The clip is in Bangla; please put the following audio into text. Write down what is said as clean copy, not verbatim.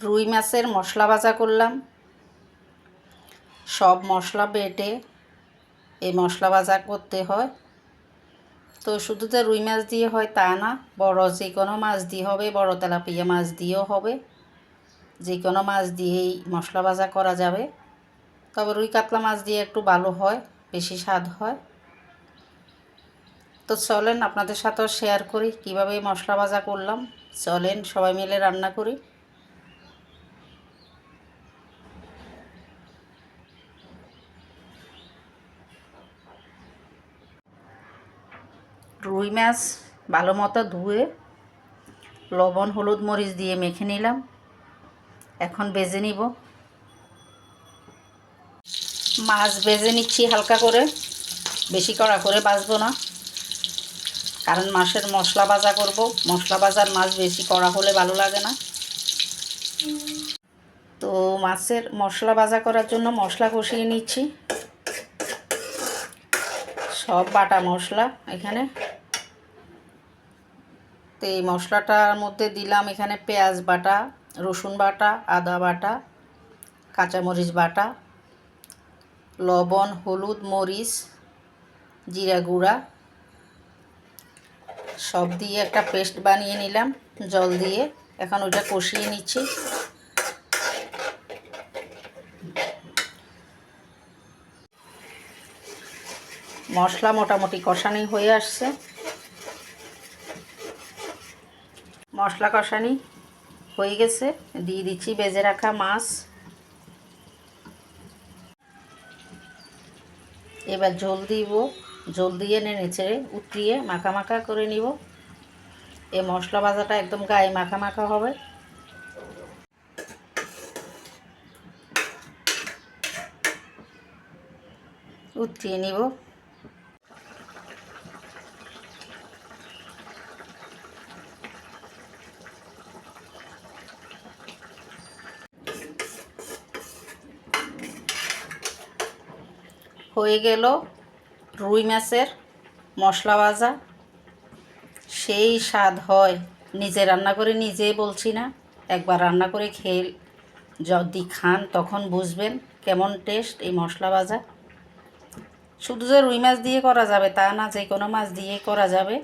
রুই মাছের মশলা ভাজা করলাম। সব মশলা বেটে এই মশলা ভাজা করতে হয়। তো শুধু তো রুই মাছ দিয়ে হয় তা না, বড় যে কোনো মাছ দিয়ে হবে, বড় তেলাপিয়া মাছ দিয়েও হবে, যে কোনো মাছ দিয়েই মশলা ভাজা করা যাবে। তবে রুই কাতলা মাছ দিয়ে একটু ভালো হয়, বেশি স্বাদ হয়। তো চলেন আপনাদের সাথেও শেয়ার করি কিভাবে মশলা ভাজা করলাম। চলেন সবাই মিলে রান্না করি। রুই মাছ ভালো মতো ধুয়ে লবণ হলুদ মরিচ দিয়ে মেখে নিলাম। এখন ভেজে নিব। মাছ ভেজে নিচ্ছি হালকা করে, বেশি কড়া করে ভাজবো না, কারণ মাছের মশলা ভাজা করব। মশলা ভাজার মাছ বেশি কড়া হলে ভালো লাগে না। তো মাছের মশলা ভাজা করার জন্য মশলা কষিয়ে নিচ্ছি। সব বাটা মশলা এখানে। তো এই মশলাটার মধ্যে দিলাম এখানে পেঁয়াজ বাটা, রসুন বাটা, আদা বাটা, কাঁচামরিচ বাটা, লবণ হলুদ মরিচ জিরা গুঁড়া সব দিয়ে একটা পেস্ট বানিয়ে নিলাম জল দিয়ে। এখন ওটা কষিয়ে নিচ্ছি। মশলা মোটামুটি কষানি হয়ে আসছে। মশলা কষানি হয়ে গেছে, দিয়ে দিচ্ছি ভেজে রাখা মাছ। এবার ঝোল দিব, ঝোল দিয়ে নেড়ে উতরিয়ে মাখা মাখা করে নিব। এই মশলা ভাজাটা একদম গায়ে মাখা মাখা হবে। উতরিয়ে নিব। হয়ে গেল রুই মাছের মশলা ভাজা। সেই স্বাদ হয়, নিজে রান্না করে নিজেই বলছি না, একবার রান্না করে খেয়ে যদি খান তখন বুঝবেন কেমন টেস্ট এই মশলা ভাজা। শুধু যে রুই মাছ দিয়ে করা যাবে তা না, যে কোনো মাছ দিয়েই করা যাবে।